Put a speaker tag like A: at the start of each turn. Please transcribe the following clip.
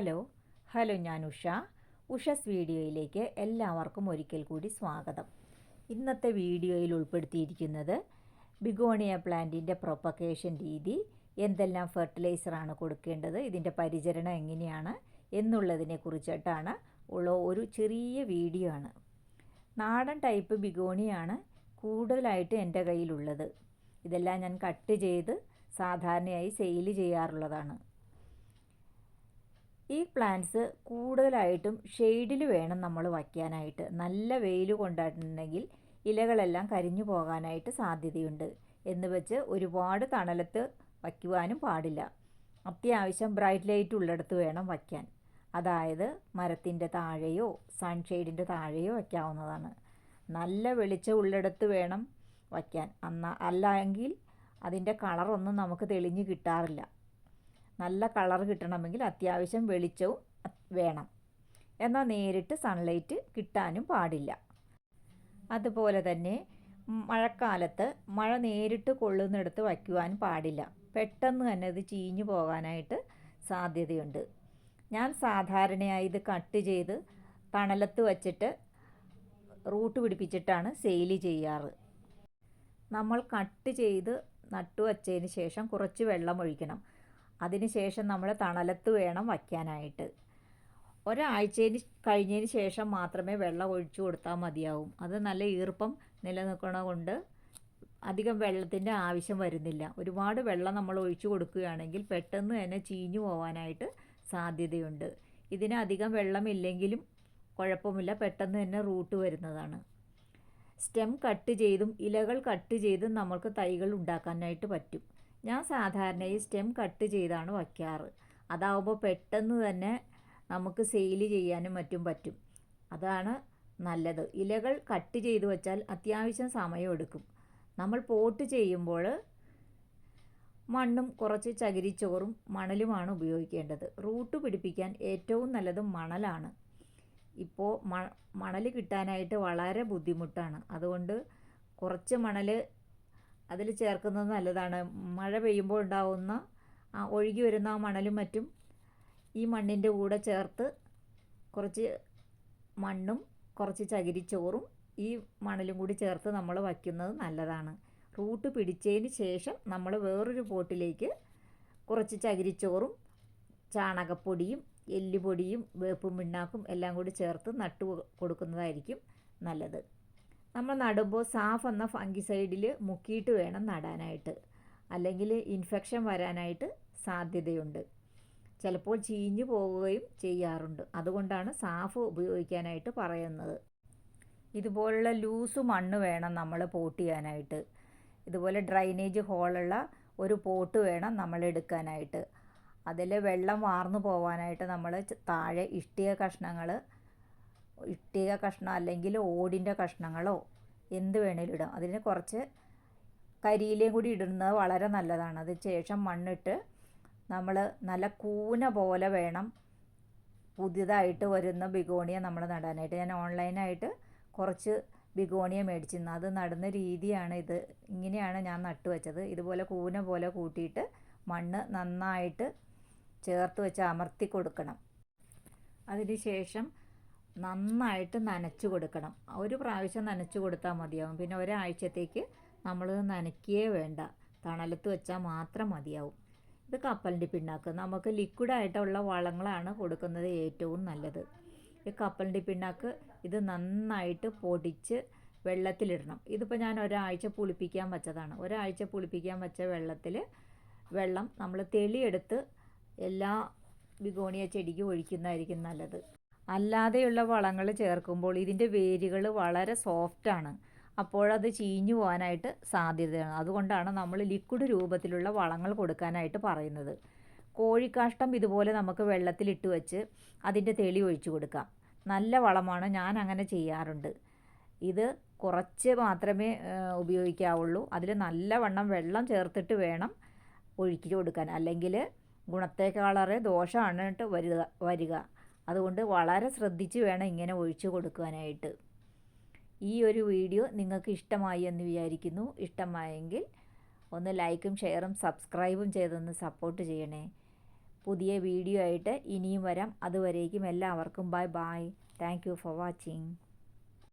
A: Hello ഞാൻ ഉഷസ് വീഡിയോയിലേക്ക് എല്ലാവർക്കും ഒരിക്കൽ കൂടി സ്വാഗതം. ഇന്നത്തെ വീഡിയോയിൽ ഉൾപ്പെടുത്തിയിരിക്കുന്നത് ബിഗോണിയ പ്ലാന്റിൻ്റെ പ്രൊപ്പഗേഷൻ രീതി, എന്തെല്ലാം ഫെർട്ടിലൈസറാണ് കൊടുക്കേണ്ടത്, ഇതിൻ്റെ പരിചരണം എങ്ങനെയാണ് എന്നുള്ളതിനെ കുറിച്ചിട്ടാണ് ഉള്ള ഒരു ചെറിയ വീഡിയോ ആണ്. നാടൻ ടൈപ്പ് ബിഗോണിയാണ് കൂടുതലായിട്ട് എൻ്റെ കയ്യിലുള്ളത്. ഇതെല്ലാം ഞാൻ കട്ട് ചെയ്ത് സാധാരണയായി സെയിൽ ചെയ്യാറുള്ളതാണ്. ഈ പ്ലാന്റ്സ് കൂടുതലായിട്ടും ഷെയ്ഡിൽ വേണം നമ്മൾ വയ്ക്കാനായിട്ട്. നല്ല വെയിൽ കൊണ്ടിട്ടുണ്ടെങ്കിൽ ഇലകളെല്ലാം കരിഞ്ഞു പോകാനായിട്ട് സാധ്യതയുണ്ട്. എന്ന് വെച്ച് ഒരുപാട് തണലത്ത് വയ്ക്കുവാനും പാടില്ല. അത്യാവശ്യം ബ്രൈറ്റ് ലൈറ്റ് ഉള്ളിടത്ത് വേണം വയ്ക്കാൻ. അതായത് മരത്തിൻ്റെ താഴെയോ സൺഷെയ്ഡിൻ്റെ താഴെയോ വയ്ക്കാവുന്നതാണ്. നല്ല വെളിച്ചം ഉള്ളിടത്ത് വേണം വയ്ക്കാൻ. അല്ലെങ്കിൽ അതിൻ്റെ കളറൊന്നും നമുക്ക് തെളിഞ്ഞ് കിട്ടാറില്ല. നല്ല കളർ കിട്ടണമെങ്കിൽ അത്യാവശ്യം വെളിച്ചവും വേണം. എന്നാൽ നേരിട്ട് സൺലൈറ്റ് കിട്ടാനും പാടില്ല. അതുപോലെ തന്നെ മഴക്കാലത്ത് മഴ നേരിട്ട് കൊള്ളുന്നിടത്ത് വയ്ക്കുവാൻ പാടില്ല. പെട്ടെന്ന് തന്നെ ഇത് ചീഞ്ഞു പോകാനായിട്ട് സാധ്യതയുണ്ട്. ഞാൻ സാധാരണയായി ഇത് കട്ട് ചെയ്ത് തണലത്ത് വച്ചിട്ട് റൂട്ട് പിടിപ്പിച്ചിട്ടാണ് സെയിൽ ചെയ്യാറ്. നമ്മൾ കട്ട് ചെയ്ത് നട്ടു വച്ചതിന് ശേഷം കുറച്ച് വെള്ളം ഒഴിക്കണം. അതിനുശേഷം നമ്മൾ തണലത്ത് വേണം വയ്ക്കാനായിട്ട്. ഒരാഴ്ചയിൽ കഴിഞ്ഞതിന് ശേഷം മാത്രമേ വെള്ളം ഒഴിച്ചു കൊടുത്താൽ മതിയാവും. അത് നല്ല ഈർപ്പം നിലനിൽക്കണ കൊണ്ട് അധികം വെള്ളത്തിൻ്റെ ആവശ്യം വരുന്നില്ല. ഒരുപാട് വെള്ളം നമ്മൾ ഒഴിച്ചു കൊടുക്കുകയാണെങ്കിൽ പെട്ടെന്ന് തന്നെ ചീഞ്ഞു പോകാനായിട്ട് സാധ്യതയുണ്ട്. ഇതിന് അധികം വെള്ളമില്ലെങ്കിലും കുഴപ്പമില്ല, പെട്ടെന്ന് തന്നെ റൂട്ട് വരുന്നതാണ്. സ്റ്റെം കട്ട് ചെയ്തും ഇലകൾ കട്ട് ചെയ്തും നമുക്ക് തൈകൾ ഉണ്ടാക്കാനായിട്ട് പറ്റും. ഞാൻ സാധാരണ ഈ സ്റ്റെം കട്ട് ചെയ്താണ് വയ്ക്കാറ്. അതാവുമ്പോൾ പെട്ടെന്ന് തന്നെ നമുക്ക് സെയിൽ ചെയ്യാനും മറ്റും പറ്റും. അതാണ് നല്ലത്. ഇലകൾ കട്ട് ചെയ്ത് വെച്ചാൽ അത്യാവശ്യം സമയമെടുക്കും. നമ്മൾ പോട്ട് ചെയ്യുമ്പോൾ മണ്ണും കുറച്ച് ചകിരിച്ചോറും മണലുമാണ് ഉപയോഗിക്കേണ്ടത്. റൂട്ട് പിടിപ്പിക്കാൻ ഏറ്റവും നല്ലത് മണലാണ്. ഇപ്പോൾ മണൽ കിട്ടാനായിട്ട് വളരെ ബുദ്ധിമുട്ടാണ്. അതുകൊണ്ട് കുറച്ച് മണൽ അതിൽ ചേർക്കുന്നത് നല്ലതാണ്. മഴ പെയ്യുമ്പോൾ ഉണ്ടാവുന്ന ഒഴുകി വരുന്ന ആ മണലും മറ്റും ഈ മണ്ണിൻ്റെ കൂടെ ചേർത്ത് കുറച്ച് മണ്ണും കുറച്ച് ചകിരിച്ചോറും ഈ മണലും കൂടി ചേർത്ത് നമ്മൾ വയ്ക്കുന്നത് നല്ലതാണ്. റൂട്ട് പിടിച്ചതിന് ശേഷം നമ്മൾ വേറൊരു പോട്ടിലേക്ക് കുറച്ച് ചകിരിച്ചോറും ചാണകപ്പൊടിയും എല്ലുപൊടിയും വേപ്പും പിണ്ണാക്കും എല്ലാം കൂടി ചേർത്ത് നട്ടു കൊടുക്കുന്നതായിരിക്കും നല്ലത്. നമ്മൾ നടുമ്പോൾ സാഫ് എന്ന ഫംഗിസൈഡിൽ മുക്കിയിട്ട് വേണം നടാനായിട്ട്. അല്ലെങ്കിൽ ഇൻഫെക്ഷൻ വരാനായിട്ട് സാധ്യതയുണ്ട്. ചിലപ്പോൾ ചീഞ്ഞു പോവുകയും ചെയ്യാറുണ്ട്. അതുകൊണ്ടാണ് സാഫ് ഉപയോഗിക്കാനായിട്ട് പറയുന്നത്. ഇതുപോലുള്ള ലൂസ് മണ്ണ് വേണം നമ്മൾ പോട്ട് ചെയ്യാനായിട്ട്. ഇതുപോലെ ഡ്രൈനേജ് ഹോളുള്ള ഒരു പോട്ട് വേണം നമ്മൾ എടുക്കാനായിട്ട്. അതിൽ വെള്ളം വാർന്നു പോകാനായിട്ട് നമ്മൾ താഴെ ഇഷ്ടിക കഷ്ണം അല്ലെങ്കിൽ ഓടിൻ്റെ കഷ്ണങ്ങളോ എന്ത് വേണേലും ഇടാം. അതിന് കുറച്ച് കരിയിലയും കൂടി ഇടുന്നത് വളരെ നല്ലതാണ്. അതിന് ശേഷം മണ്ണിട്ട് നമ്മൾ നല്ല കൂന പോലെ വേണം പുതിയതായിട്ട് വരുന്ന ബിഗോണിയ നമ്മൾ നടാനായിട്ട്. ഞാൻ ഓൺലൈനായിട്ട് കുറച്ച് ബിഗോണിയ മേടിച്ചിരുന്നു. അത് നടുന്ന രീതിയാണ് ഇത്. ഇങ്ങനെയാണ് ഞാൻ നട്ടു വെച്ചത്. ഇതുപോലെ കൂന പോലെ കൂട്ടിയിട്ട് മണ്ണ് നന്നായിട്ട് ചേർത്ത് വെച്ച് അമർത്തി കൊടുക്കണം. അതിനുശേഷം നന്നായിട്ട് നനച്ചു കൊടുക്കണം. ഒരു പ്രാവശ്യം നനച്ചു കൊടുത്താൽ മതിയാവും. പിന്നെ ഒരാഴ്ചത്തേക്ക് നമ്മൾ നനയ്ക്കുകയേ വേണ്ട. തണലത്ത് വെച്ചാൽ മാത്രം മതിയാവും. ഇത് കപ്പലിൻ്റെ പിണ്ണാക്ക്. നമുക്ക് ലിക്വിഡായിട്ടുള്ള വളങ്ങളാണ് കൊടുക്കുന്നത് ഏറ്റവും നല്ലത്. ഈ കപ്പലിൻ്റെ പിണ്ണാക്ക് ഇത് നന്നായിട്ട് പൊടിച്ച് വെള്ളത്തിലിടണം. ഇതിപ്പോൾ ഞാൻ ഒരാഴ്ച പുളിപ്പിക്കാൻ വെച്ചതാണ്. ഒരാഴ്ച പുളിപ്പിക്കാൻ വെച്ച വെള്ളം നമ്മൾ തെളിയെടുത്ത് എല്ലാ ബിഗോണിയ ചെടിക്ക് ഒഴിക്കുന്നതായിരിക്കും നല്ലത്. അല്ലാതെയുള്ള വളങ്ങൾ ചേർക്കുമ്പോൾ ഇതിൻ്റെ വേരുകൾ വളരെ സോഫ്റ്റാണ്. അപ്പോഴത് ചീഞ്ഞു പോകാനായിട്ട് സാധ്യതയാണ്. അതുകൊണ്ടാണ് നമ്മൾ ലിക്വിഡ് രൂപത്തിലുള്ള വളങ്ങൾ കൊടുക്കാനായിട്ട് പറയുന്നത്. കോഴിക്കാഷ്ടം ഇതുപോലെ നമുക്ക് വെള്ളത്തിലിട്ട് വെച്ച് അതിൻ്റെ തെളി ഒഴിച്ചു കൊടുക്കാം. നല്ല വളമാണ്. ഞാൻ അങ്ങനെ ചെയ്യാറുണ്ട്. ഇത് കുറച്ച് മാത്രമേ ഉപയോഗിക്കാവുള്ളൂ. അതിൽ നല്ലവണ്ണം വെള്ളം ചേർത്തിട്ട് വേണം ഒഴിച്ചു കൊടുക്കാൻ. അല്ലെങ്കിൽ ഗുണത്തേക്കാളേറെ ദോഷമാണ് വരിക. അതുകൊണ്ട് വളരെ ശ്രദ്ധിച്ച് വേണം ഇങ്ങനെ ഒഴിച്ചു കൊടുക്കാനായിട്ട്. ഈ ഒരു വീഡിയോ നിങ്ങൾക്ക് ഇഷ്ടമായി എന്ന് വിചാരിക്കുന്നു. ഇഷ്ടമായെങ്കിൽ ഒന്ന് ലൈക്കും ഷെയറും സബ്സ്ക്രൈബും ചെയ്തൊന്ന് സപ്പോർട്ട് ചെയ്യണേ. പുതിയ വീഡിയോ ആയിട്ട് ഇനിയും വരാം. അതുവരേക്കും എല്ലാവർക്കും bye bye. Thank you for watching.